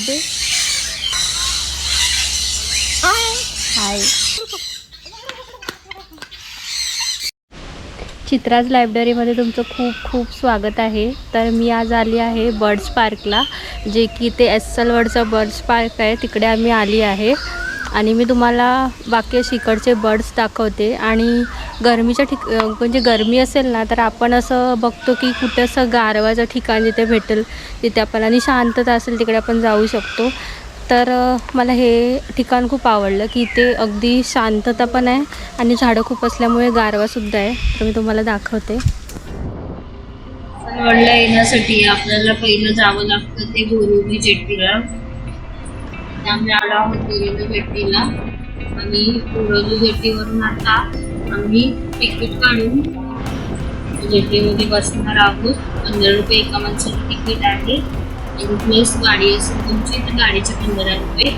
दे. हाय. चित्राज लायब्ररीमध्ये तुमचं खूप खूप स्वागत आहे. तर मी आज आली आहे बर्ड्स पार्कला, जे की ते एस्सलवर्डचं बर्ड्स पार्क आहे, तिकडे आम्ही आली आहे. आणि मी तुम्हाला बाकी इकडचे बर्ड्स दाखवते. आणि गरमीच्या म्हणजे गरमी असेल ना, तर आपण असं बघतो की कुठं असं गारवाचं ठिकाण जिथे भेटेल तिथे आपण, आणि शांतता असेल तिकडे आपण जाऊ शकतो. तर मला हे ठिकाण खूप आवडलं की इथे अगदी शांतता पण आहे आणि झाडं खूप असल्यामुळे गारवासुद्धा आहे. तर मी तुम्हाला दाखवते. एस्सलवर्डला येण्यासाठी आपल्याला पहिलं जावं लागतं ते बोरिवली जेट्टीला. त्यामुळे आलो आहोत बोरिवली जेट्टीला आणि बोरिवली जेट्टीवरून आता आम्ही तिकीट काढून जेट्टीमध्ये बसणार आहोत. 15 रुपये एका माणसाचं तिकीट आहे आणि प्लस गाडी असेल तुमची तर गाडीचे 15 रुपये.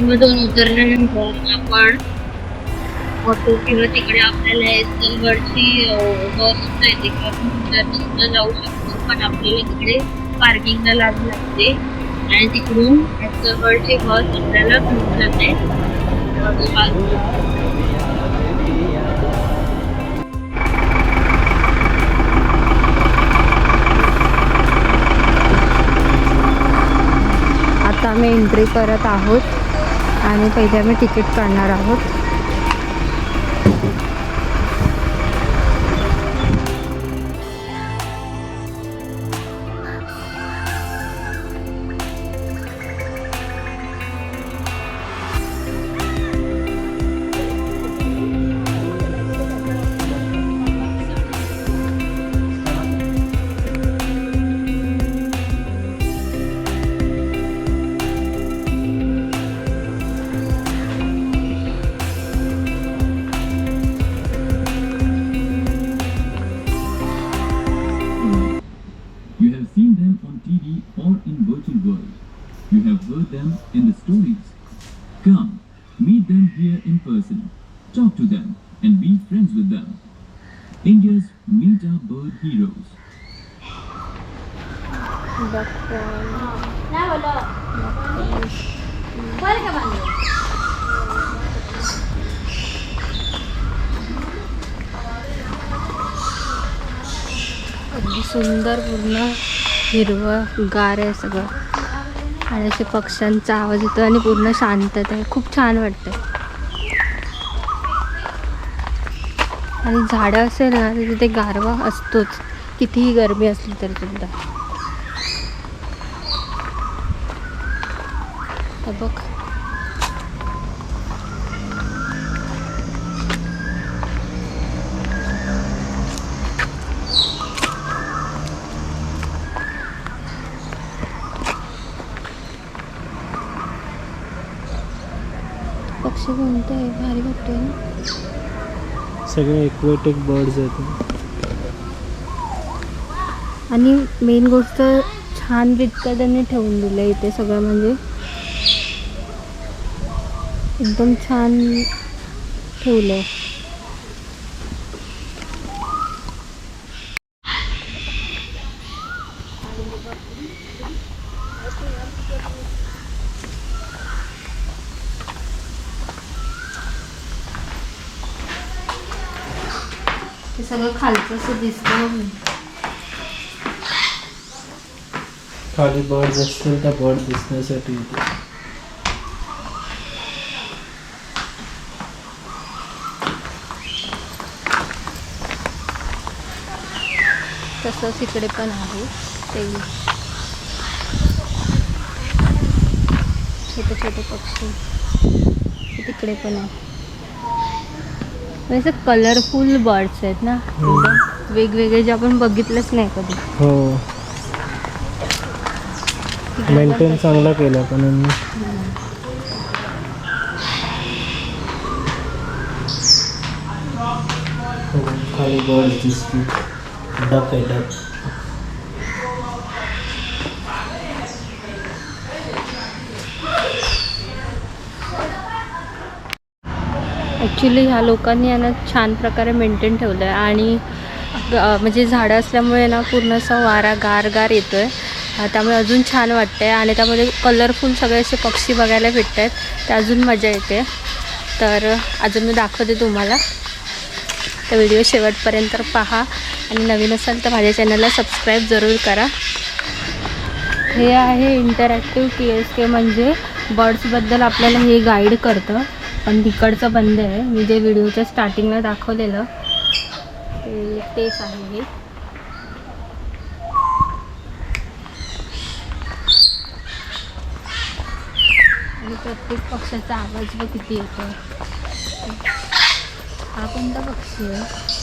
मधून उतरल्यानंतर आपण ऑटो किंवा तिकडे आपल्याला एस्सलवर्डची बस सुद्धा येते किंवा आपण सुद्धा जाऊ शकतो, पण आपल्याला तिकडे पार्किंगला लावून लागते आणि तिकडून एस्सलवर्डची बस आपल्याला घेऊन जाते. आता आम्ही एंट्री करत आहोत आणि पहिले आम्ही तिकीट काढणार आहोत. You have seen them on TV or in virtual world. You have heard them in the stories. Come, meet them here in person. Talk to them and be friends with them. India's Meet Our Bird Heroes. अगदी सुंदर, पूर्ण हिरवं गार आहे सगळं आणि असे पक्ष्यांचा आवाज येतो आणि पूर्ण शांतता आहे. खूप छान वाटतं. आणि झाडं असेल ना तर तिथे गारवा असतोच, कितीही गरमी असली तरी सुद्धा. बघ, पक्षी कोणते आहे, भारी वाटतोय ना. सगळे एक्वॅटिक बर्ड्स आहेत. आणि मेन गोष्ट छान रित्या त्यांनी ठेवून दिलं इथे सगळं, म्हणजे एकदम छान ठेवलं. ते सगळं खालचं असं दिसतं. खाली बर्ड्स असतील त्या बर्ड दिसण्यासाठी इथे. तसंच इकडे पण आहे ते छोटे छोटे पक्षी, तिकडे पण आहे. असं कलरफुल बर्ड्स आहेत ना, एकदम वेगवेगळे, जे आपण बघितलंच नाही कधी. हो, मेंटेन चांगला केला पण खाली बर्ड्स दिसतील. डक आहे, डक. ॲक्च्युली ह्या लोकांनी यांना छान प्रकारे मेंटेन ठेवलं आहे. आणि म्हणजे झाडं असल्यामुळे ना पूर्ण असा वारा गार गार येतो आहे, त्यामुळे अजून छान वाटतं आहे. आणि त्यामध्ये कलरफुल सगळे असे पक्षी बघायला भेटत आहेत, ते अजून मजा येते. तर अजून मी दाखवते तुम्हाला, तर व्हिडिओ शेवटपर्यंत पहा. आणि नवीन असाल तर माझ्या चॅनलला सबस्क्राईब जरूर करा. हे आहे इंटरॅक्टिव्ह KSK, म्हणजे बर्ड्सबद्दल आपल्याला हे गाईड करतं. पण तिकडचं बंद आहे. मी जे व्हिडिओच्या स्टार्टिंगला दाखवलेलं तेच आहे हे. आणि प्रत्येक पक्ष्याचा आवाज बघ किती येतो. हा कोणता पक्षी आहे?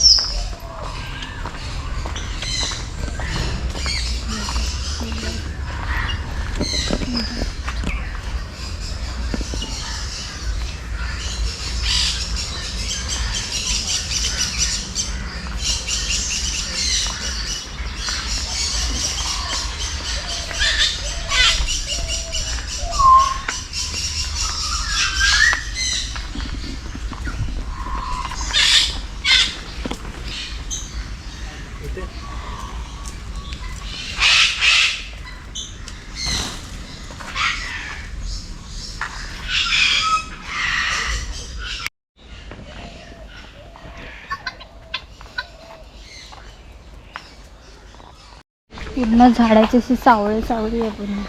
पूर्ण झाडाची अशी सावळी सावळी आहे पूर्ण.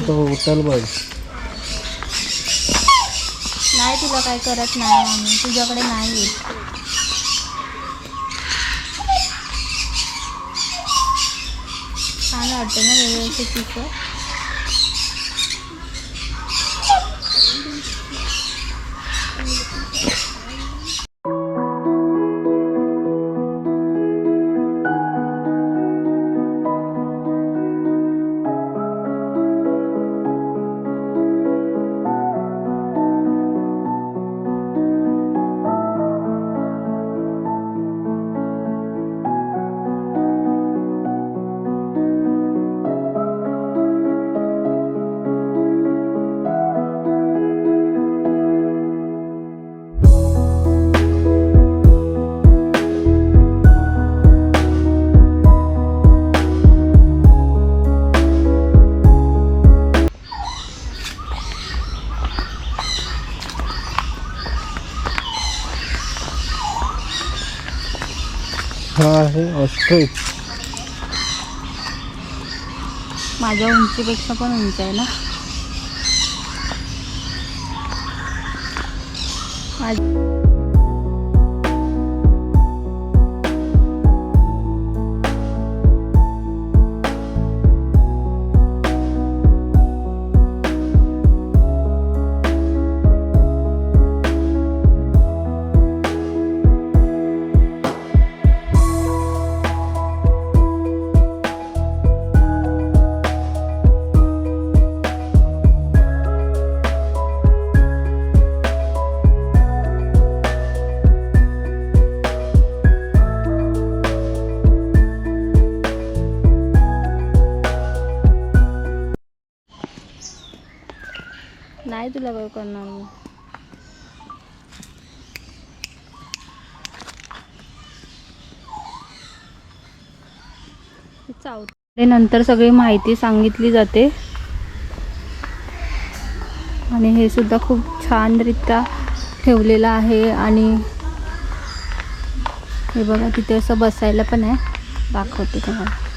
तो उचल बघ. नाही, तुला काय करत नाही आम्ही, तुझ्याकडे नाही येत. छान वाटतं ना व्यवस्थित तिथं. हा आहे ऑस्ट्रिच. माझ्या उंचीपेक्षा पण उंच आहे ना. नाही तुला काय करणार मी. चावते नंतर सगळी माहिती सांगितली जाते. आणि हे सुद्धा खूप छानरित्या ठेवलेलं आहे. आणि हे बघा तिथे असं बसायला पण आहे, दाखवते तुम्हाला.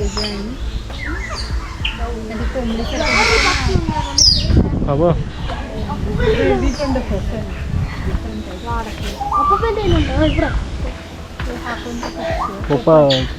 पाहिजे आणि कोंबडीचं हवं पोपट.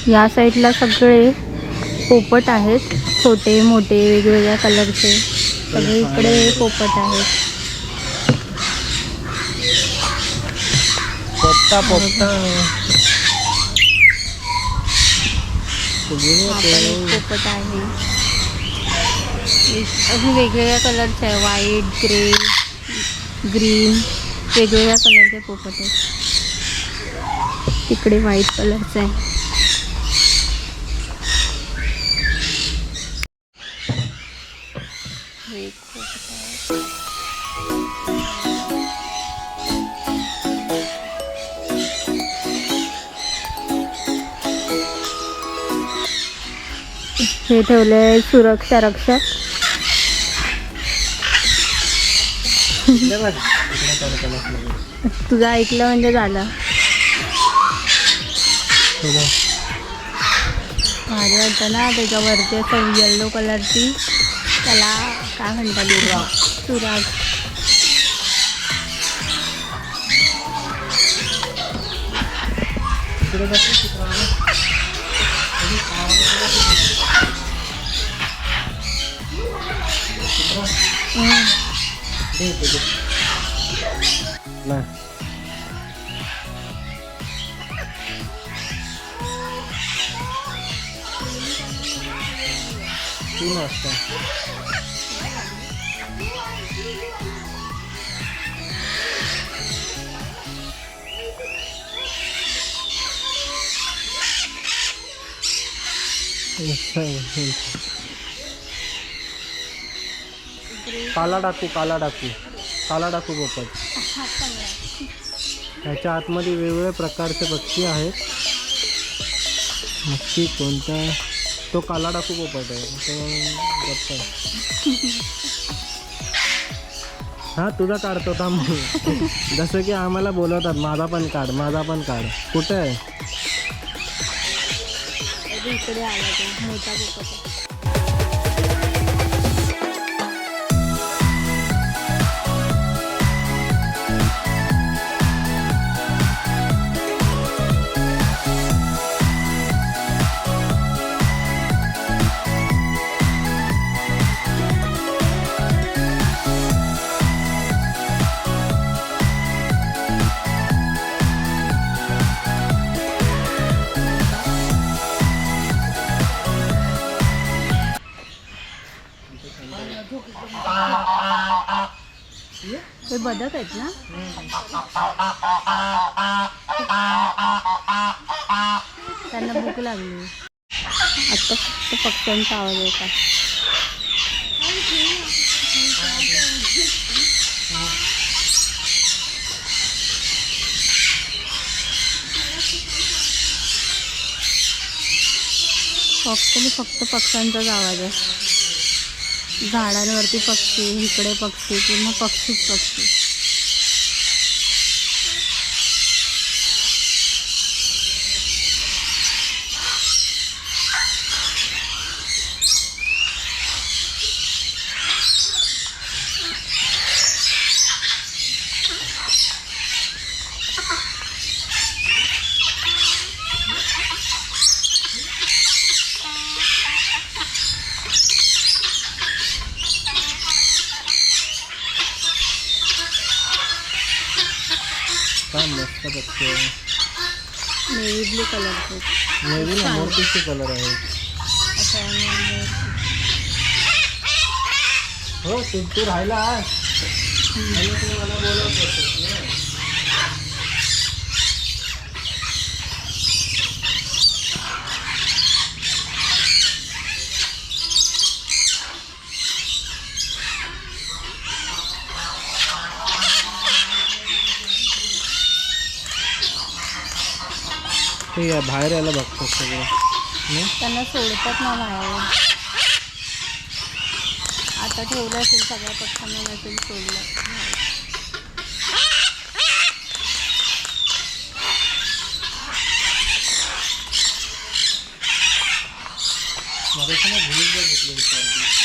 या साईडला सगळे पोपट आहेत, छोटे मोठे वेगवेगळ्या कलरचे. सगळे इकडे पोपट आहेत. पोपटा पोपटा हा पण एक पोपट आहे. अजून वेगवेगळ्या कलरचे आहे, व्हाईट, ग्रे, ग्रीन, वेगवेगळ्या कलरचे पोपट आहेत. तिकडे व्हाईट कलरचं आहे. एक पोपट आहे. हे ठेवले सुरक्षा रक्षक. तुझं ऐकलं म्हणजे झालं. भारी वाटतं ना त्याच्यावरती असं येल्लो कलरची, त्याला काय म्हणतात, सुराग. ना तीन वाजता काला डाकू काला डाकू काला डाकू पोपट. त्याच्या आतमध्ये वेगवेगळ्या प्रकारचे पक्षी आहेत. नक्की कोणता? तो काला डाकू पोपट आहे. तो हा तुझा काढतो थांब. जसं की आम्हाला बोलवतात, माझा पण काढ माझा पण काढ. कुठे आहे? इकडे आला तो मोठा पोपट. ते बदक आहेत ना. त्यांना भूक लागली. आता फक्त पक्ष्यांचा आवाज होता. फक्त पक्ष्यांचाच आवाज आहे. झाडांवरती पक्षी, इकडे पक्षी, पूर्ण पक्षीच पक्षी. शकते. नेव्ही ब्लू कलरचे नेव्ही ना मोरपीसचे कलर आहे. अच्छा हो तू राहिला आणि तू मला बोलवत होतेस ना. ठीक आहे बाहेर यायला बघतो सगळं. त्यांना सोडतात ना बाहेर. आता ठेवलं असेल सगळ्या पक्ष्यांना नसेल सोडलं. मगाशी ना भूल बघितली होती.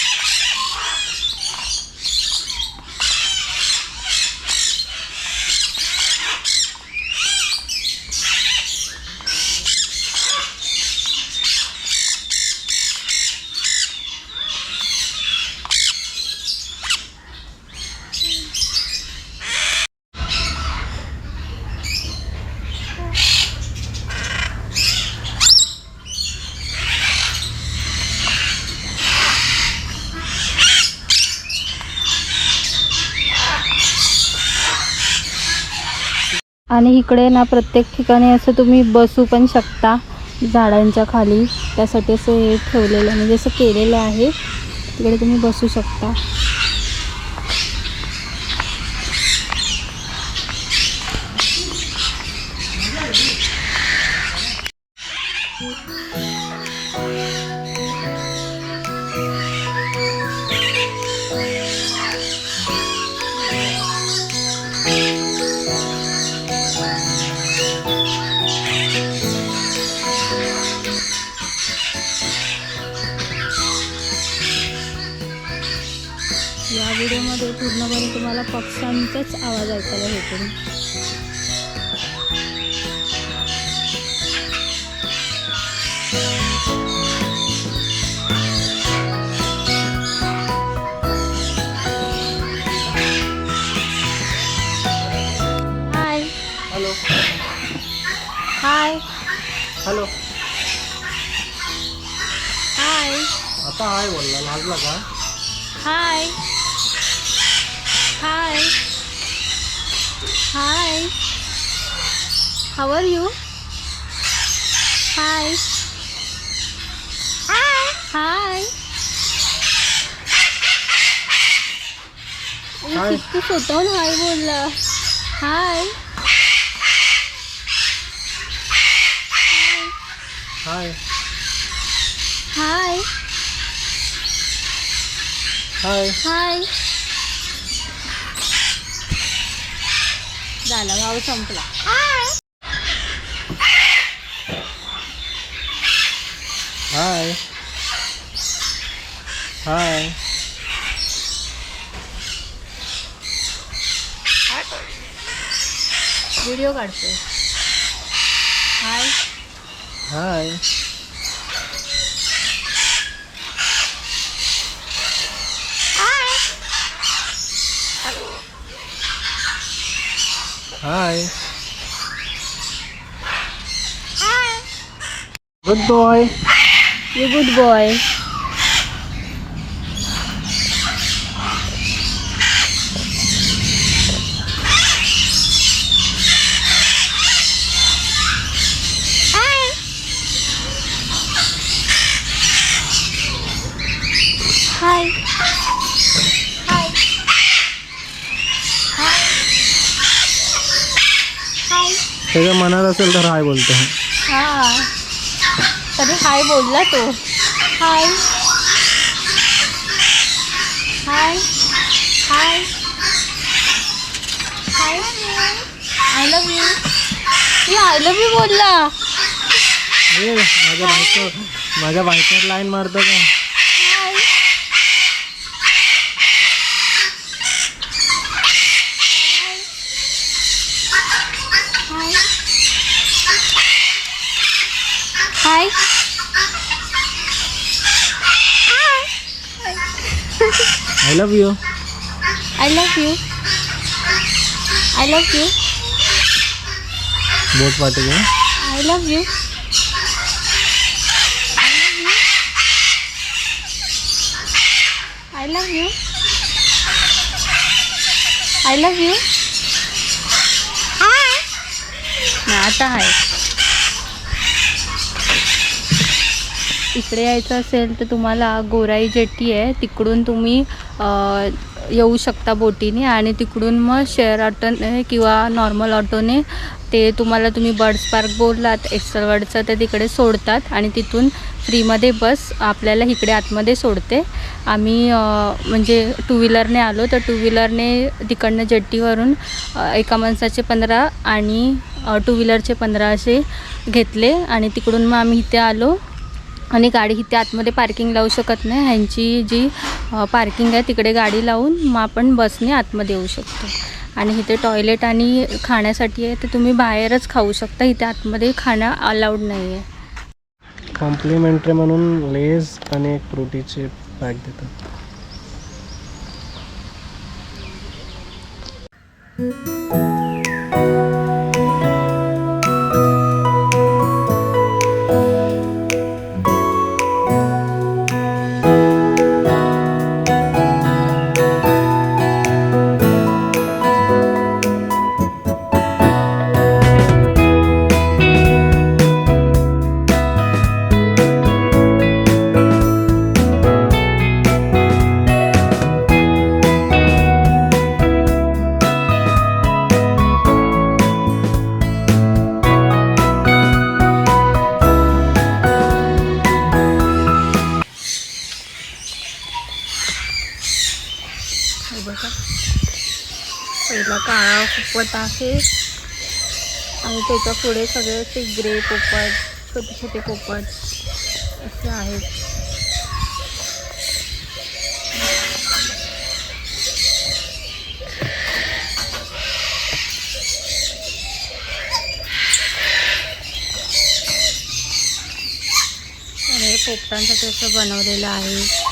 आणि इकडे ना प्रत्येक ठिकाणी असं तुम्ही बसू पण शकता झाडांच्या खाली. त्यासाठी असं हे ठेवलेलं म्हणजे असं केलेलं आहे. तिकडे तुम्ही बसू शकता. या व्हिडिओमध्ये पूर्णपणे तुम्हाला पक्ष्यांचाच आवाज ऐकायला भेटेल. Hi hello hi hello. हाय आता हाय बोलला लागला का? Hi hi high how are you? High hi हाय. किती स्वतःहून हाय बोलला. हाय हाय हाय हाय. हाय. झाला भाऊ संपला. हाय हाय. व्हिडिओ काढतोय. Hi hi. Hi. Good boy. You good boy. Hi hi hi. त्याच्या मनात असेल तर हाय बोलतो. हा कधी हाय बोलला तो. Hi hi hi hi. I love you. I love you बोलला. माझ्या बायकोवर लाईन मारतो का? Hi hi I love you. I love you. I love you. बोट पाठी घे. I love you. I love you. I love you. ना आता आहे. इकडे यायचं असेल तर तुम्हाला गोराई जेट्टी आहे, तिकडून तुम्ही येऊ शकता बोटीने आणि तिकडून मग शेअर ऑटोने किंवा नॉर्मल ऑटोने ते तुम्ही बर्ड्स पार्क बोललात एस्सलवर्डचं ते तिकडे सोडतात आणि तिथून फ्रीमध्ये बस आपल्याला इकडे आतमध्ये सोडते. आम्ही म्हणजे टू व्हीलरने आलो तर टू व्हीलरने तिकडनं जेट्टीवरून एका माणसाचे 15 आणि टू व्हीलरचे 15 असे घेतले आणि तिकडून मग आम्ही इथे आलो. आणि गाडी इथे आतमध्ये पार्किंग लावू शकत नाही, ह्यांची जी पार्किंग आहे तिकडे गाडी लावून मग आपण बसने आतमध्ये येऊ शकतो. आणि इथे टॉयलेट आणि खाण्यासाठी आहे तर तुम्ही बाहेरच खाऊ शकता, इथे आतमध्ये खाणं अलाउड नाही आहे. कॉम्प्लिमेंटरी म्हणून लेज आणि एक फ्रुटीचे पॅक देतात. हे बघा, पहिला काळा पोपट आहे आणि त्याच्या पुढे सगळे असे ग्रे पोपट, छोटे छोटे पोपट असे आहेत. आणि हे पोपटांसाठी असं बनवलेलं आहे.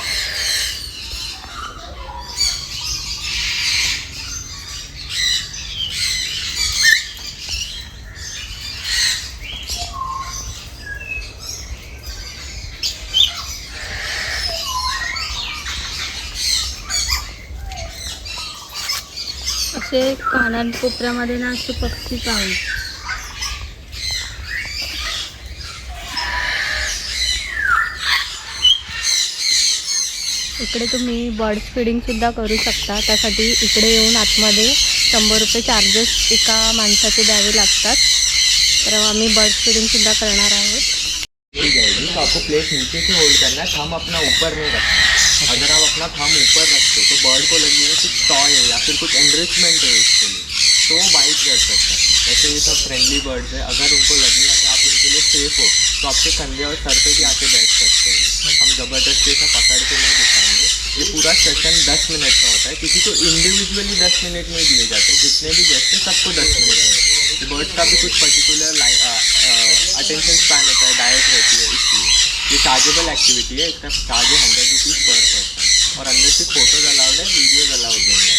असे कोपऱ्यामध्ये ना असे पक्षीच आहेत. इकडे तुम्ही बर्ड्स फीडिंग सुद्धा करू शकता. त्यासाठी इकडे येऊन आतमध्ये 100 रुपये चार्जेस एका माणसाचे द्यावे लागतात. तर आम्ही बर्ड्स फीडिंग सुद्धा करणार आहोत. तो आपको प्लेट नीचे से होल्ड करना है, थंब अपना ऊपर नहीं रखना. अगर आप अपना थंब ऊपर रखते तो बर्ड को लगेगा कुछ टॉय है या फिर कुछ एनरिचमेंट है उसके लिए, तो वो बाइट कर सकता है. वैसे ये सब फ्रेंडली बर्ड्स है, अगर उनको लगेगा कि आप उनके लिए सेफ हो तो आपके कंधे और सर पे भी आके बैठ सकते हैं. हम ज़बरदस्ती से पकड़ के नहीं दिखाएंगे. ये पूरा सेशन 10 मिनट का होता है. किसी को इंडिविजुअली 10 मिनट नहीं दिए जाते, जितने भी गेस्ट हैं सबको 10 मिनट है. बर्ड्स का भी कुछ पर्टिकुलर अटेंशन स्पैन होता है, डाइट रहती है, इसलिए ये चार्जेबल एक्टिविटी है. इसका चार्ज है 100 रुपीज़ पर पर्सन और अंदर से फ़ोटोज़ अलाउड है, वीडियोज़ अलाउड नहीं है.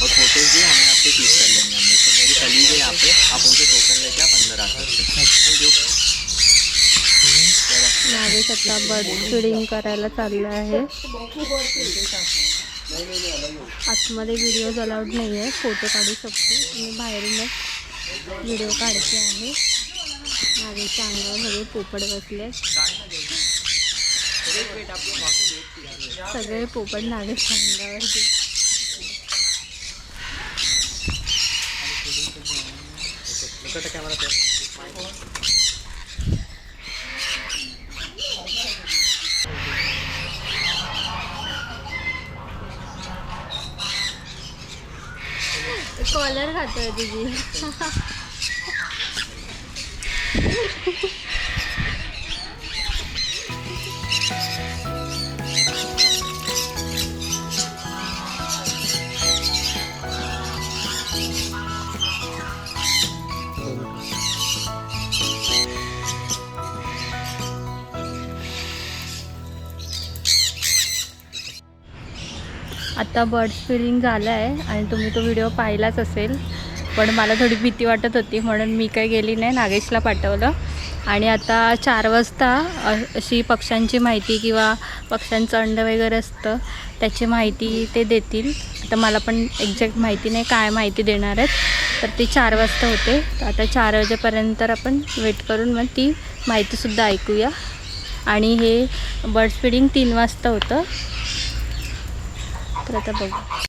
और फोटोज़ भी हमें आपसे क्लिक कर लेंगे हमने. तो मेरी कलीग है यहाँ पे, आप उनसे टोकन लेके आप अंदर आ सकते हैं. Thank you. नागेश आता बर्ड फीडिंग करायला चाललं आहे. आतमध्ये व्हिडिओज अलाउड नाही आहे, फोटो काढू शकतो तुम्ही, बाहेरूनच व्हिडिओ काढते आहे. नागेशच्या अंगावर सगळे पोपट बसले, सगळे पोपट नागेशच्या अंगावर. कॉलर खातोय तुझी. आता बर्ड्स फीडिंग झालं आहे आणि तुम्ही तो व्हिडिओ पाहिलाच असेल. पण मला थोडी भीती वाटत होती म्हणून मी काही गेली नाही, नागेशला पाठवलं. आणि आता 4 वाजता अशी पक्ष्यांची माहिती किंवा पक्ष्यांचं अंड वगैरे असतं त्याची माहिती ते देतील. आता मला पण एक्झॅक्ट माहिती नाही काय माहिती देणार आहेत, तर ती 4 वाजता होते. तर आता 4 वाजेपर्यंत आपण वेट करून मग ती माहितीसुद्धा ऐकूया. आणि हे बर्ड्स फीडिंग 3 वाजता होतं. तर आता बघू.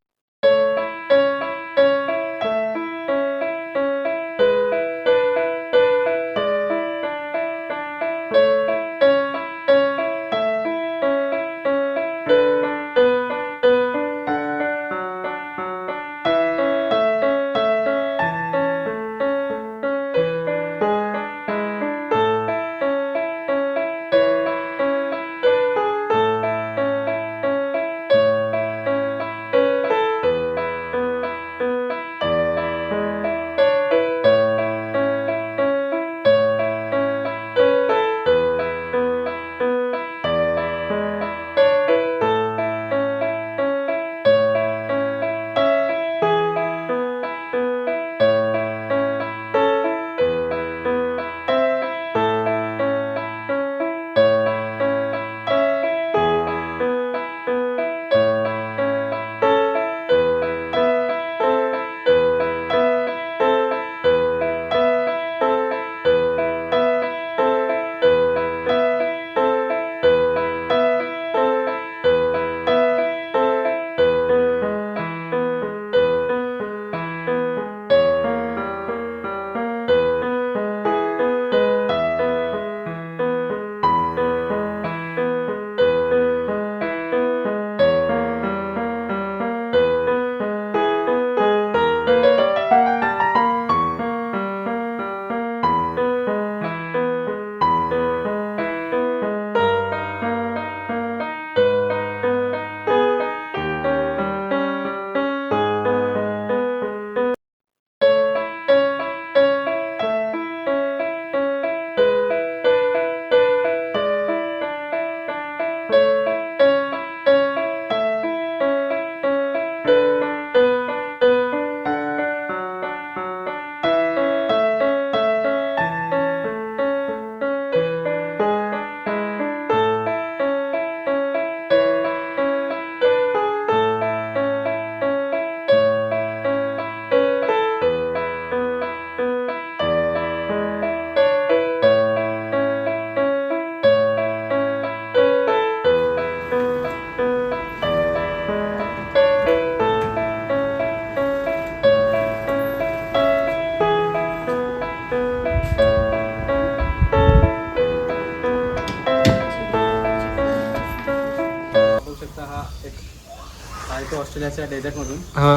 आहे तो ऑस्ट्रेलियाच्या डेझर्टमधून. हां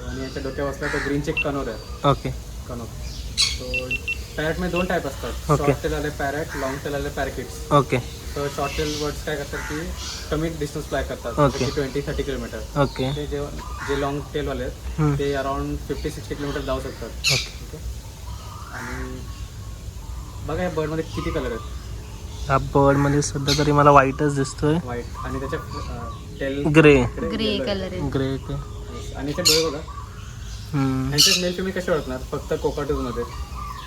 आणि याच्या डोक्यावर असला तो ग्रीन चेक कनोर आहे. ओके कनोर तो पॅरेटमध्ये 2 टाईप असतात. Okay. शॉर्ट टेल आले पॅरेट, लॉंग टेल आले पॅरकिट्स. ओके तर शॉर्ट टेल बर्ड्स काय करतात की कमी डिस्टन्स फ्लाय करतात, Okay. 20-30 किलोमीटर. ओके ते जे लॉंग टेलवाले आहेत हम्म. ते अराउंड 50-60 किलोमीटर जाऊ शकतात. ओके. ओके. आणि बघा या बर्डमध्ये किती कलर आहेत. ह्या बर्डमध्ये सध्या तरी मला व्हाईटच दिसतोय. व्हाईट आणि त्याच्या टेल ग्रे ग्रे कलर आहे. ग्रे आणि ते डोळे बघा. ह्यांचे मेल तुम्ही कसे ओळखणार? फक्त कोकाटूजमध्ये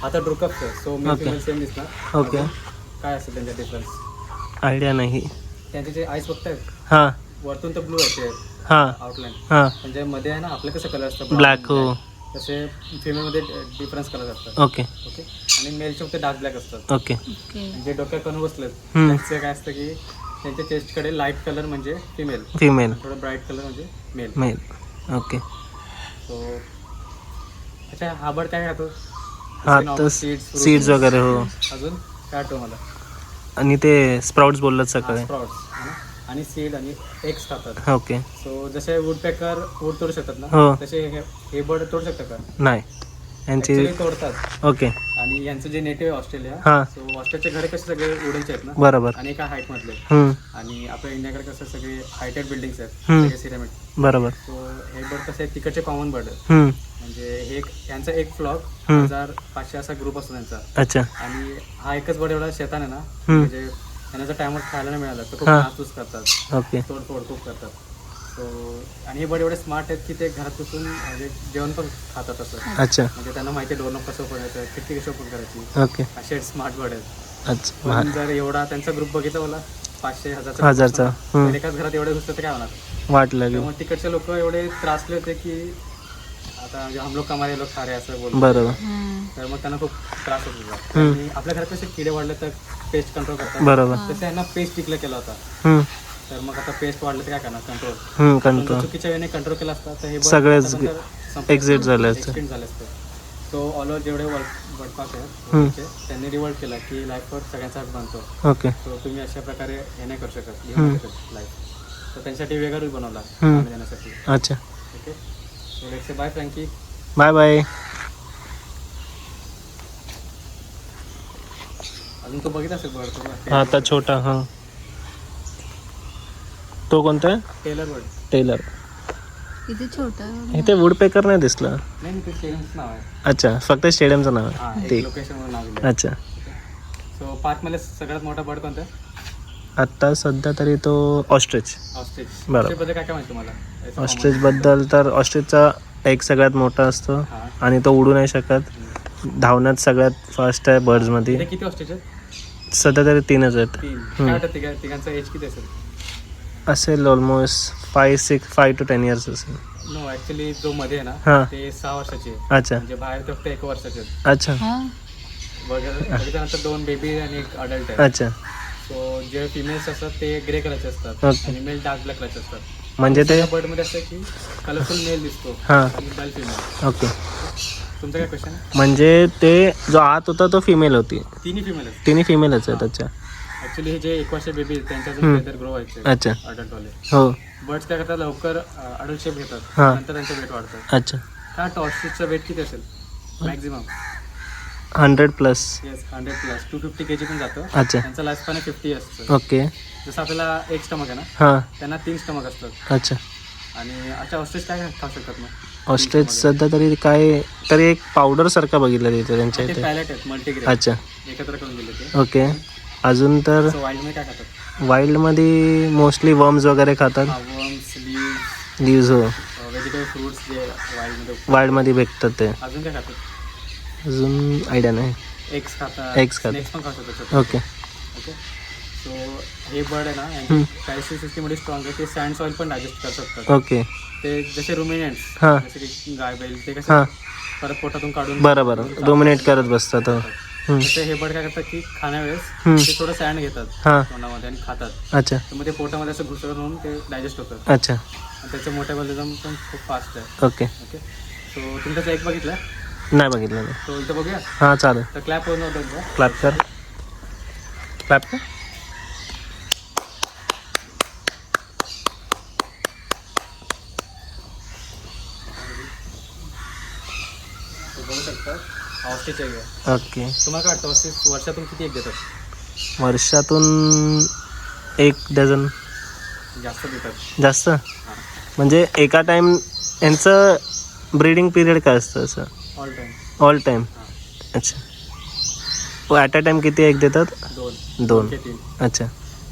आता ड्रुकअप so male Okay. Female same दिसणार. ओके काय असेल त्यांचा डिफरन्स? आयडिया नाही. त्यांचे जे आईस बघतायत हां वरतून तर ब्लू आहे हां आउटलाईन, हां पण जे मध्ये आहे ना आपलं कसं कलर असतं ब्लॅक हो तसे फिमेलमध्ये डिफरन्स कलर असतात. Okay okay. आणि मेलचे फक्त डार्क ब्लॅक असतात. Okay okay. आणि जे डोक्यात करून बसलेत हम्म. त्यांचं काय असतं की त्यांच्या चेस्टकडे लाईट कलर म्हणजे फिमेल, फिमेल थोडं ब्राईट कलर म्हणजे मेल. Male okay. सो अच्छा हा बर्ड काय खातो? हां Normal तर seeds, fruits. सीड्स वगैरे हो. अजून काय आठवं मला? आणि ते स्प्राउट्स बोललात सकाळी. स्प्राउट्स आणि सीड आणि एग्स खातात. ओके सो जसे वुडपेकर वूड तोडू शकतात ना, हो. तसे हे बर्ड तोडू शकतात का? नाही यांची Actually तोडतात. ओके आणि यांचं जे नेटिव्ह आहे ऑस्ट्रेलिया, हां. सो ऑस्ट्रेलियाचे घरे कसे सगळे वुडनचे आहेत ना, बरोबर. आणि एका हाईट मधले. हम्म, आणि आपल्या इंडियाकडे कसं सगळे हायटेड बिल्डिंग्स आहेत, हम्म. सगळे सिरामिक. बरोबर. सो हे बर्ड कसे तिकडचे कॉमन बर्ड आहेत. हम्म, म्हणजे हे यांचा एक फ्लॉक हम्म. 1500 असा ग्रुप असतो त्यांचा. अच्छा आणि हा एकच बर्ड एवढा शेतान आहे ना, हम्म. म्हणजे त्यांना जर टायमवर खायला नाही मिळालं तर खूप हां. नासधूस करतात, ओके तोडफोड खूप करतात. सो आणि हे बर्ड एवढे स्मार्ट आहेत की ते घरात बसून म्हणजे जेवण पण खातात असं. अच्छा. म्हणजे त्यांना माहिती आहे डोरनॉब कसं ओपन करायचं, खिडकी कशी ओपन करायची. ओके. असे स्मार्ट बर्ड आहेत. अच्छा. पण जर एवढा त्यांचा ग्रुप बघितला मला 500-1000चा हजारचा. तर एकाच घरात एवढे घुसतं तर काय होणार. वाटलं की त्यामुळे तिकडचे लोक एवढे त्रासले होते की आता म्हणजे हम लोग कमारे लोक सारे असं बोलतो. बरोबर. तर मग त्यांना खूप त्रास होत होता. आणि आपल्या घरात कसे किडे वाढले तर पेस्ट कंट्रोल करतात. बरोबर. तसे यांना पेस्ट डिक्लेअर केला होता. हम्म. तर मग आता पेस्ट वाढलं तर काय करणार कंट्रोल. कंट्रोल चुकीच्या वेळेने कंट्रोल केला असता तर हे bird सगळेच आतापर्यंत संपले एक्झिट झाले असते. एक्सटेंड झाले असते. सो ऑल ओव्हर जेवढे बर्डपार्क आहेत वर्ल्डचे, त्यांनी रिवॉल्ट केला की लाईफवर सगळ्यांचा हक बनतो. ओके. सो तुम्ही अशा प्रकारे हे नाही करू शकत लाईफ. तर त्यांच्यासाठी वेगळा रूल बनवला आम्ही देण्यासाठी. अच्छा. Okay. So let's say bye Frankie. Bye bye. अजून तो बघितला असेल बर्ड हा आता छोटा. हां तो कोणता आहे? Tailor bird. टेलर. किती छोटं. इथे वुडपेकर नाही दिसलं. नाही ते स्टेडियमचं नाव आहे. अच्छा, फक्त स्टेडियमचं नाव हां आहे एक ते. लोकेशनवर नाव दिलं. अच्छा. सो पार्कमध्ये सगळ्यात मोठा बर्ड कोणता आहे? आत्ता सध्या तरी तो ऑस्ट्रिच. ऑस्ट्रिच. बरोबर. ऑस्ट्रिचबद्दल काय काय माहिती तुम्हाला? याचं common. ऑस्ट्रिचबद्दल तर ऑस्ट्रिचचा एक सगळ्यात मोठा असतो हां. आणि तो उडू नाही शकत. धावण्यात सगळ्यात फास्ट आहे बर्ड्समध्ये. इथे किती ऑस्ट्रिच आहेत? सध्या तरी 3च आहेत. 3. काय वाटतं तिघांचं एज किती असेल? असेल ऑलमोस्ट 5 to 10 years असेल. नो ॲक्च्युली जो मध्ये आहे हां. ना ते 6 वर्षाचे आहे. अच्छा. म्हणजे बाहेर फक्त 1 वर्षाचे आहेत. अच्छा. बघितल्यानंतर 2 बेबी आणि 1 अडल्ट आहे. अच्छा. सो जे फिमेल्स असतात ते ग्रे कलरचे असतात ओके. आणि मेल डार्क ब्लॅक कलरचे असतात. म्हणजे ते बर्डमध्ये असं की कलरफुल मेल दिसतो हां. आणि डल फिमेल. ओके. तुमचं काय क्वेश्चन? म्हणजे ते जो आत होता तो फिमेल होती. तिन्ही फिमेल आहेत. तिन्ही फिमेलच आहेत. अच्छा. ॲक्च्युली हे जे 1 वर्ष बेबी त्यांच्या अजून फेदर ग्रो व्हायचे अच्छा. अडल्टवाले. हो. बर्ड्स काय करतात लवकर अडल्ट शेप घेतात हां. नंतर त्यांचं वेट वाढतं. अच्छा. का टॉर्सिसचं वेट किती असेल मॅक्झिमम? 100+. येस 100+ 250 kg पण जातं. अच्छा. त्यांचं लाईफ स्पॅन 50 असतं. ओके. जसं आपल्याला 1 स्टमक आहे ना हां. त्यांना 3 स्टमक असतात. अच्छा. आणि अच्छा ऑस्ट्रिच काय खाऊ शकतात मग? ऑस्ट्रिच सध्या तरी काय तरी एक पावडर सारखा बघितलं तिथे त्यांच्या ते इथे. पॅलेट आहेत मल्टीग्रेन अच्छा. एकत्र करून दिले ते. ओके. अजून तर सो वाईल्डमध्ये काय खातात? वाईल्डमध्ये मोस्टली वर्म्स वगैरे खातात. Worms, leaves, leaves. हो. व्हेजिटेबल फ्रुट्स जे वाईल्डमध्ये वाईल्डमध्ये भेटतात ते. अजून काय खातात? अजून आयडिया नाही. एग्स खातात. Eggs खातात. स्नेक्स पण खाऊ शकतात. ओके. ओके. सो हे बर्ड आहे ना यांची डायजेस्टिव्ह सिस्टममध्ये स्ट्रॉंग आहे. ते सँड सॉईल पण डायजेस्ट करू शकतात. ओके. ते जसे रुमिनेंट्स हां. जसे की गाय बैल ते हां. कसे परत पोटातून काढून बरं बरं. डोमिनेट करत बसतात. हो. तसे हे बर्ड काय करतात की खाण्यावेळेस ते थोडं सँड घेतात हां. तोंडामध्ये आणि खातात. अच्छा. तर मग ते पोटामध्ये असं घुसळून होऊन ते डायजेस्ट होतं. अच्छा. आणि त्याचं मोटॅबॉलिझम पण खूप फास्ट आहे. ओके. ओके. सो तुमचा एक बघितला नाही बघितलं नाही. तो इथं बघूया. हां चालेल. तर क्लॅप होऊन होतं. क्लॅप कर. क्लॅप कर. बघू शकता ऑस्ट्रिच आहे. ओके. तुम्हाला काय वाटतं ऑस्ट्रिच वर्षातून किती एक देतात? वर्षातून 1 डझन. जास्त देतात. जास्त म्हणजे एका टाइम यांचं ब्रीडिंग पिरियड काय असतं असं? All time. All time. अच्छा. ॲट अ टाइम किती एक देतात? 2. ते 3 अच्छा.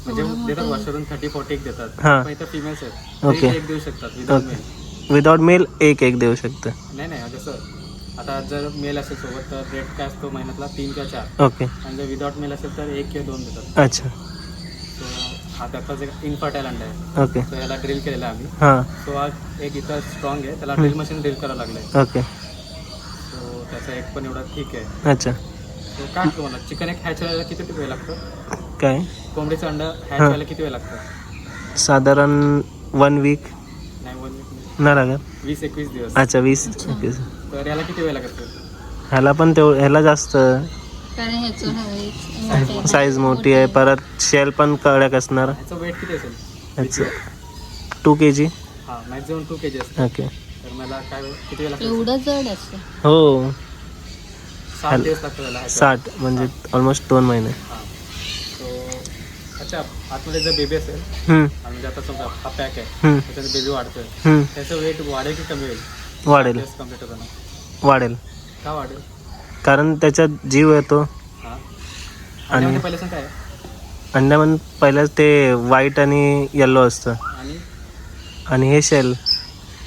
म्हणजे देतात वर्षातून 30-40 एक देतात. हां. पण इथं फिमेल्स आहेत ओके. ते एक देऊ शकतात without okay. Male. Without male एक देऊ शकतं. नाही जसं आता जर मेल असेल सोबत तर रेट काय असतो महिन्यातला 3 किंवा 4. ओके. आणि जर विदाउट मेल असेल तर 1 किंवा 2 देतात. अच्छा. सो हा त्याचाच एक इनफर्टाईल अंडा आहे. ओके. सो याला ड्रिल केलेला आहे आम्ही. हां. सो हा एक इथं स्ट्रॉंग आहे त्याला ड्रिल मशीन ड्रिल करावं लागलं आहे. ओके. सो त्याचा एक पण एवढा ठीक आहे. अच्छा. सो काय तुम्हाला चिकन एक हॅच व्हायला किती वेळ लागतो? काय कोंबडीचं अंडं हॅच व्हायला किती वेळ लागतं? साधारण 1 वीक नाही 1 वीक नाही लागत. 20-21 दिवस. अच्छा 20. तर याला किती वेळ लागतो? ह्याला पण ह्याला जास्त कारण ह्याचं हवं साईज मोठी आहे. परत शेल पण कडक असणार. ह्याचं वेट किती असेल? ह्याचं 2 kg. हां मॅक्झिमम 2 kg असतं. ओके. तर मला काय किती वेळ लागतो? एवढं जड असतं. हो. 7 दिवस लागतो त्याला. 60 म्हणजे ऑलमोस्ट 2 महिने. हां. सो अच्छा आतमध्ये जर बेबी असेल हम्म. आणि म्हणजे आता समजा हा पॅक आहे हम्म. त्याच्यात बेबी वाढतोय हम्म. त्याचं वेट वाढेल की कमी होईल? वाढेल. दिवस कम्प्लीट होताना वाढेल. का वाढेल? कारण त्याच्यात जीव येतो. हां. आणि पहिले सांग काय आहे? अंड्यामध्ये पहिल्याच ते व्हाईट आणि येल्लो असतं. आणि आणि हे शेल.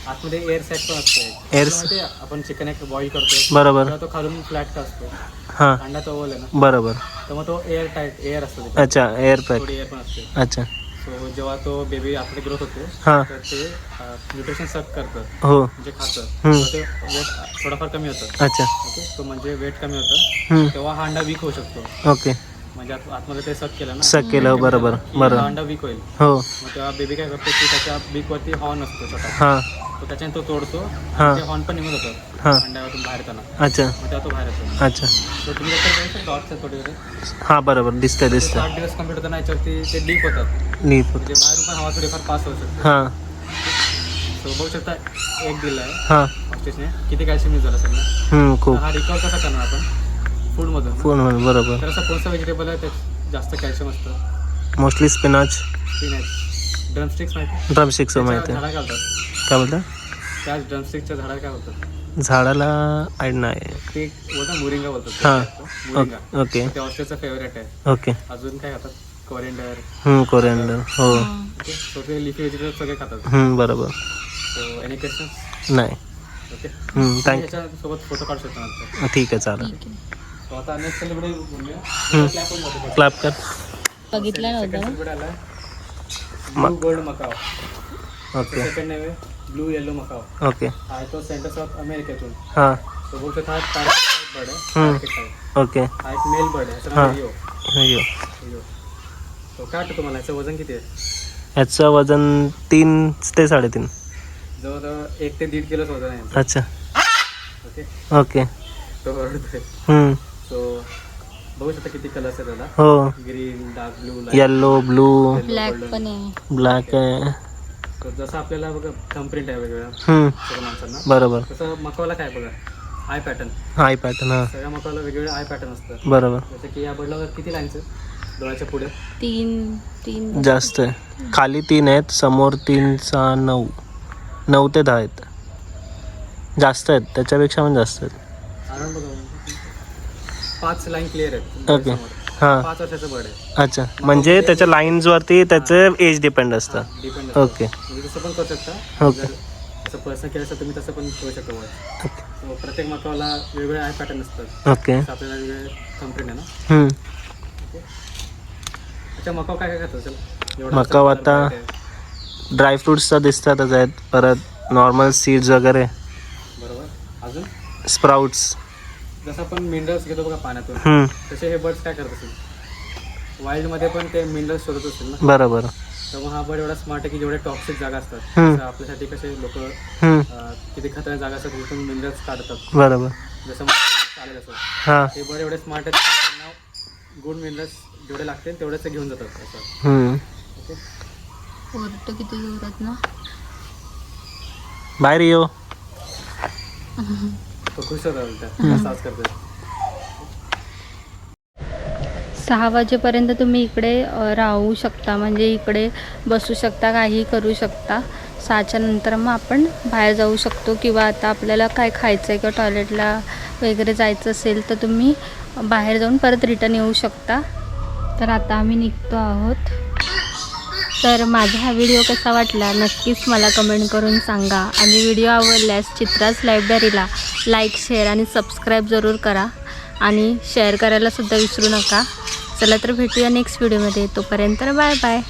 आतमध्ये एअर सॅक पण असतो. Air त्यामध्ये आपण चिकन एक बॉईल करतो बरोबर. तेव्हा तो खालून फ्लॅट का असतो. हां अंडा तो ओल आहे ना, बरोबर. तर मग तो एअर टाईट एअर असतो त्याच्यात. अच्छा एअर पॅक. थोडी एअर पण असते. अच्छा सो जेव्हा तो बेबी आतमध्ये ग्रोथ होतो हां तर ते न्यूट्रिशन सक करतं, हो म्हणजे खातं. हम्म. तेव्हा ते वेट थोडंफार कमी होतं. अच्छा ओके, तो म्हणजे वेट कमी होतं तेव्हा हा अंडा वीक होऊ शकतो. ओके म्हणजे आतमध्ये ते सक केलं ना, सक केलं बरोबर की बरोबर. हा अंडा वीक होईल. हो मग तेव्हा बेबी काय करतो की त्याच्या बीकवरती हॉर्न असतो छोटा, हां तो त्याच्याने तो तोडतो हां. आणि ते हॉर्न पण निघून जातं हां अंड्यावरून बाहेर येताना. अच्छा मग तेव्हा तो बाहेर येतो. अच्छा तर तुम्ही त्याच्यात डॉट्स आहेत थोडे थोडे. हां बरोबर दिसतंय ते दिसतंय. 60 दिवस कंप्लीट होताना याच्यावरती ते डीप होतात, नीट म्हणजे बाहेरून पण हवा थोडीफार पास होऊ शकते. हां तो बघू शकता एक दिला आहे हां ऑक्सिजनने, किती कॅल्शियम यूज झालं असेल ना. खूप तर हा रिकवर कसा करणार आपण फूडमधून. फोन बरोबर. तर असं कोणतं व्हेजिटेबल आहे त्यात जास्त कॅल्शियम असतं? Mostly spinach. स्पिनॅच. ड्रमस्टिक्स माहिती? ड्रमस्टिक्स माहिती झाडा आहे. घालतात, काय बोलता? त्या ड्रमस्टिकच्या झाडाला काय बोलतात? झाडाला आड नाही. ते बोलतात मुरिंगा बोलतात. हां मुरिंगा ओके ते ऑस्ट्रेलियाचं फेवरेट आहे. ओके अजून काय खातात? कोरिएंडर. कोरिएंडर हो ओके, सो ते लिफी व्हेजिटेबल सगळे खातात. बरोबर. So any questions? नाही ओके, थँक्यू. याच्यासोबत फोटो काढू शकतो नंतर. ठीक आहे चालेल. ठीक आहे. So आता नेक्स्ट सेलिब्रिटी बोलूया. क्लॅप कर. बघितला नव्हता ना? सेलिब्रिटी आलाय blue gold Macau. Okay second name आहे ब्लू येलो मकाव. ओके हा आहे तो सेंटर साऊथ अमेरिकेतून. हां तो बघू शकता हा टार्गेट बर्ड आहे. टार्गेट आहे. ओके हा एक मेल बर्ड आहे. त्याचं हां. नाव रिओ. यो रिओ. तो काय वाटतं तुम्हाला याचं वजन किती आहे? ह्याचं वजन 3 ते 3.5. जवळजवळ 1 ते 1.5 किलोचं वजन आहे याचं. अच्छा ओके, ओके तो ओरडतोय. सो बघू शकता किती कलर्स आहे त्याला. हो green, dark blue, yellow blue black पण आहे. ब्लॅक आहे. जसं आपल्याला बघा थंबप्रिंट आहे वेगवेगळ्या सगळ्या माणसांना, बरोबर. तसं मकावला काय बघा आय पॅटर्न. आय पॅटर्न हां सगळ्या मकावला वेगवेगळे आय पॅटर्न असतात. बरोबर. जसं की या बर्डला किती लाईन्स आहेत डोळ्याच्या पुढे? 3 जास्त आहे. खाली 3 आहेत, समोर 3, 6, 9 9 ते 10 आहेत. जास्त आहेत, त्याच्यापेक्षा पण जास्त आहेत. कारण बघा 5 लाईन क्लिअर आहेत ओके डोळ्यासमोर. हां 5 वर्षाचं बर्ड आहे. अच्छा म्हणजे त्याच्या लाईन्सवरती त्याचं एज डिपेंड असतं. डिपेंड ओके म्हणजे तसं पण करू शकता. ओके. जर असं पर्सन केलं तर तुम्ही तसं पण करू शकता वॉच. ओके सो प्रत्येक मकावला वेगवेगळे आय पॅटर्न असतात. ओके जसं आपल्याला वेगवेगळे थंबप्रिंट आहे ना. ओके, अच्छा मकाव काय काय खात असेल? एवढा मकाव असा आता variety आहे. ड्रायफ्रुट्सचा दिसतातच आहेत, परत नॉर्मल सीड्स वगैरे, बरोबर. अजून स्प्राउट्स. जसं आपण मिनरल्स घेतो बघा पाण्यातून, तसे हे बर्ड्स काय करत असतील? वाईल्डमध्ये पण ते मिनरल्स शोधत असतील ना. बरोबर. तर मग हा बर्ड एवढा स्मार्ट आहे की जेवढे टॉक्सिक जागा असतात जसं आपल्यासाठी कसे लोक किती खतरनाक जागा असतात तिथून मिनरल्स काढतात, बरोबर जसं चालेल असं. हां हे बर्ड एवढे स्मार्ट आहेत की त्यांना गुड मिनरल्स जेवढे लागतील तेवढेच ते घेऊन जातात असं. ओके, ओरडतो किती जोरात ना. बाहेर येऊ. तो खुश होता उलटा साज करतोय. 6 वाजेपर्यंत तुम्ही इकडे राहू शकता, म्हणजे इकडे बसू शकता, काही करू शकता. 6च्या नंतर मग आपण बाहेर जाऊ शकतो, किंवा आता आपल्याला काय खायचं आहे किंवा टॉयलेटला वगैरे जायचं असेल तर तुम्ही बाहेर जाऊन परत रिटर्न येऊ शकता. तर आता आम्ही निघतो आहोत. तर माझा हा व्हिडिओ कसा वाटला नक्कीच मला कमेंट करून सांगा, आणि व्हिडिओ आवडल्यास चित्राज लायब्ररीला लाईक, शेअर आणि सबस्क्राईब जरूर करा, आणि शेअर करायला सुद्धा विसरू नका. चला तर भेटूया नेक्स्ट व्हिडिओमध्ये. तोपर्यंत बाय बाय.